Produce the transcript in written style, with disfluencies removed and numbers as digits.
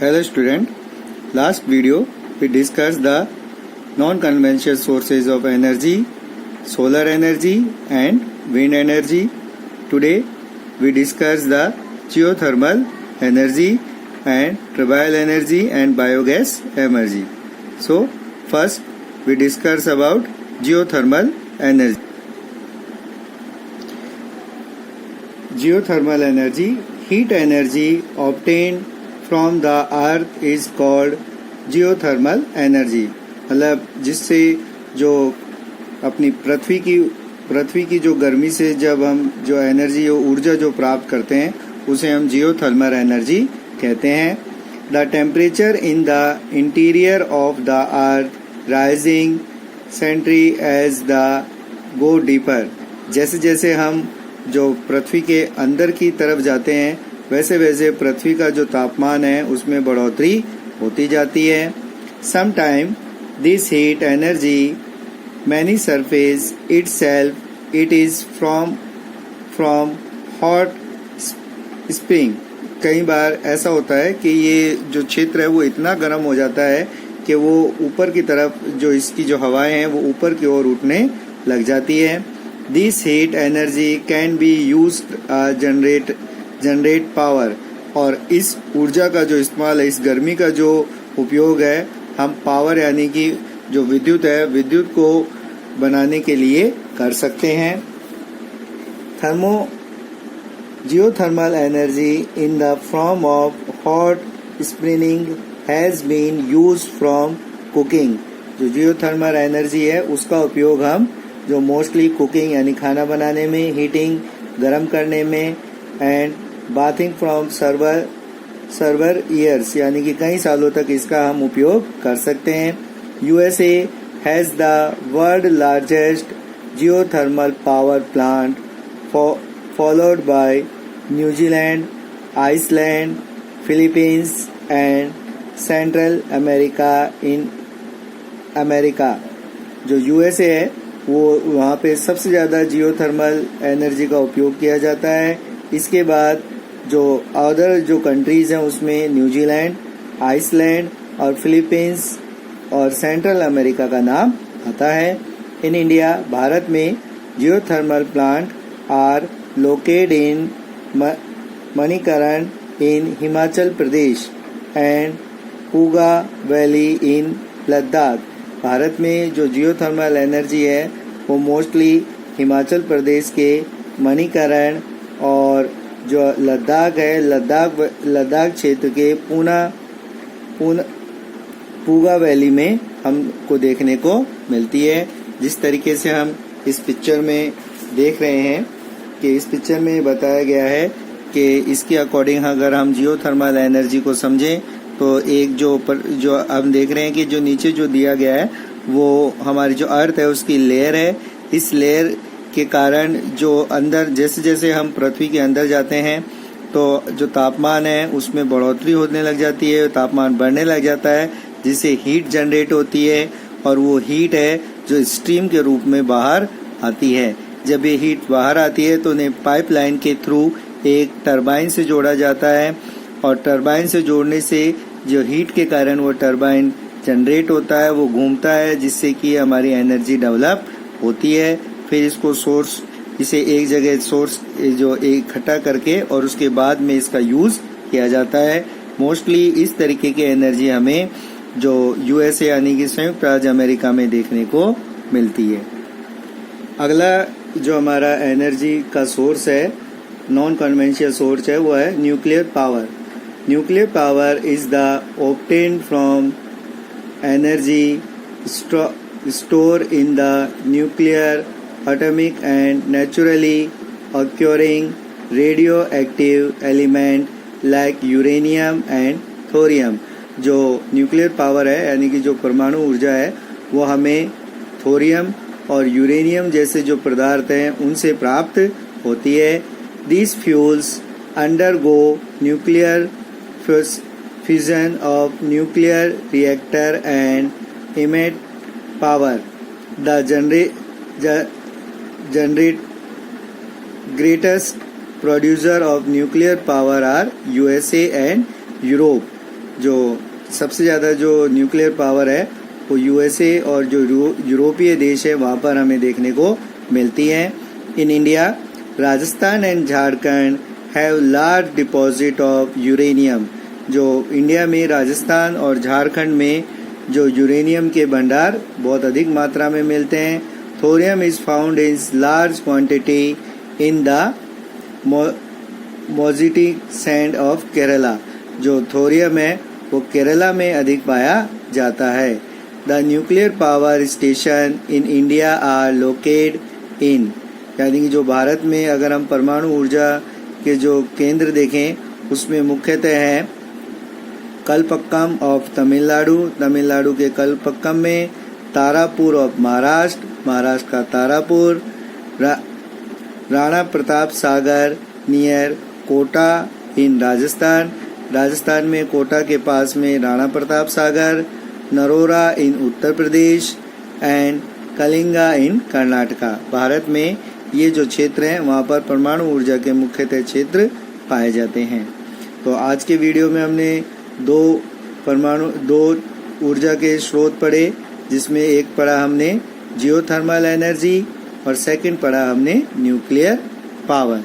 Hello student, last video we discussed the non-conventional sources of energy, solar energy and wind energy. Today we discuss the geothermal energy and turbine energy and biogas energy. So first we discuss about geothermal energy. Geothermal energy, heat energy obtained from the earth is called geothermal energy. मतलब जिससे जो अपनी पृथ्वी की जो गर्मी से जब हम जो एनर्जी ऊर्जा जो प्राप्त करते हैं उसे हम जियोथर्मल एनर्जी कहते हैं. The temperature in the interior of the earth rising sentry as the go deeper. जैसे जैसे हम जो पृथ्वी के अंदर की तरफ जाते हैं वैसे वैसे पृथ्वी का जो तापमान है उसमें बढ़ोतरी होती जाती है. Sometime this heat energy many surface itself it is from hot spring. कई बार ऐसा होता है कि ये जो क्षेत्र है वो इतना गर्म हो जाता है कि वो ऊपर की तरफ जो इसकी जो हवाएं हैं वो ऊपर की ओर उठने लग जाती है. This heat energy can be used generate power. और इस ऊर्जा का जो इस्तेमाल है, इस गर्मी का जो उपयोग है, हम पावर यानी कि जो विद्युत है, विद्युत को बनाने के लिए कर सकते हैं. Geothermal energy in the form of hot spring has been used from cooking. जो जियोथर्मल एनर्जी है उसका उपयोग हम जो मोस्टली कुकिंग यानी खाना बनाने में, हीटिंग गर्म करने में and bathing from server years यानी कि कई सालों तक इसका हम उपयोग कर सकते हैं. USA has the world largest geothermal power plant followed by New Zealand, Iceland, Philippines and central America. In America जो यूएसए है वो वहाँ पे सबसे ज़्यादा जियोथर्मल एनर्जी का उपयोग किया जाता है. इसके बाद जो अदर जो कंट्रीज़ हैं उसमें न्यूजीलैंड, आइसलैंड और फिलीपींस और सेंट्रल अमेरिका का नाम आता है. इन इंडिया, भारत में geothermal plant are located in Manikaran in Himachal Pradesh and Puga valley in Ladakh. भारत में जो जियोथर्मल एनर्जी है वो मोस्टली हिमाचल प्रदेश के मणिकरण और जो लद्दाख है, लद्दाख क्षेत्र के पूगा वैली में हमको देखने को मिलती है. जिस तरीके से हम इस पिक्चर में देख रहे हैं कि इस पिक्चर में बताया गया है कि इसके अकॉर्डिंग अगर हम जियोथर्मल एनर्जी को समझें तो एक जो हम देख रहे हैं कि जो नीचे जो दिया गया है वो हमारी जो अर्थ है उसकी लेयर है. इस लेयर के कारण जो अंदर जैसे जैसे हम पृथ्वी के अंदर जाते हैं तो जो तापमान है उसमें बढ़ोतरी होने लग जाती है, तापमान बढ़ने लग जाता है जिससे हीट जनरेट होती है और वो हीट है जो स्टीम के रूप में बाहर आती है. जब ये हीट बाहर आती है तो उन्हें पाइपलाइन के थ्रू एक टरबाइन से जोड़ा जाता है और टरबाइन से जोड़ने से जो हीट के कारण वो टरबाइन जनरेट होता है, वो घूमता है जिससे कि हमारी एनर्जी डेवलप होती है. फिर इसको इसे एक जगह सोर्स जो इकट्ठा करके और उसके बाद में इसका यूज किया जाता है. मोस्टली इस तरीके की एनर्जी हमें जो यूएसए यानी कि संयुक्त राज्य अमेरिका में देखने को मिलती है. अगला जो हमारा एनर्जी का सोर्स है, नॉन कन्वेंशनल सोर्स है, वो है nuclear power. Nuclear power is the obtained from energy stored in the nuclear, atomic and naturally occurring radioactive element like uranium and thorium. जो न्यूक्लियर पावर है यानी कि जो परमाणु ऊर्जा है वो हमें थोरियम और यूरेनियम जैसे जो पदार्थ हैं उनसे प्राप्त होती है. These fuels undergo nuclear fusion of nuclear reactor and emit power. The greatest producer of nuclear power are USA and Europe. जो सबसे ज़्यादा जो न्यूक्लियर पावर है वो यूएसए और जो यूरोपीय देश है वहाँ पर हमें देखने को मिलती है। In India, Rajasthan and Jharkhand have large deposit of uranium. जो इंडिया में राजस्थान और झारखंड में जो यूरेनियम के भंडार बहुत अधिक मात्रा में मिलते हैं। Thorium is found in large quantity in the monazite sand of Kerala. जो थोरियम है वो केरला में अधिक पाया जाता है। The nuclear power station in India are located in, यानी कि जो भारत में अगर हम परमाणु ऊर्जा के जो केंद्र देखें उसमें मुख्यतः है कलपक्कम ऑफ तमिलनाडु, तमिलनाडु के कलपक्कम में, तारापुर ऑफ महाराष्ट्र, महाराष्ट्र का तारापुर, राणा प्रताप सागर नियर कोटा इन राजस्थान, राजस्थान में कोटा के पास में राणा प्रताप सागर, नरोरा इन उत्तर प्रदेश एंड कलिंगा इन कर्नाटका। भारत में ये जो क्षेत्र हैं वहाँ पर परमाणु ऊर्जा के मुख्यतः क्षेत्र पाए जाते हैं। तो आज के वीडियो में हमने दो ऊर्जा के स्रोत पढ़े, जिसमें एक पढ़ा हमने जियोथर्मल एनर्जी और सेकंड पढ़ा हमने न्यूक्लियर पावर।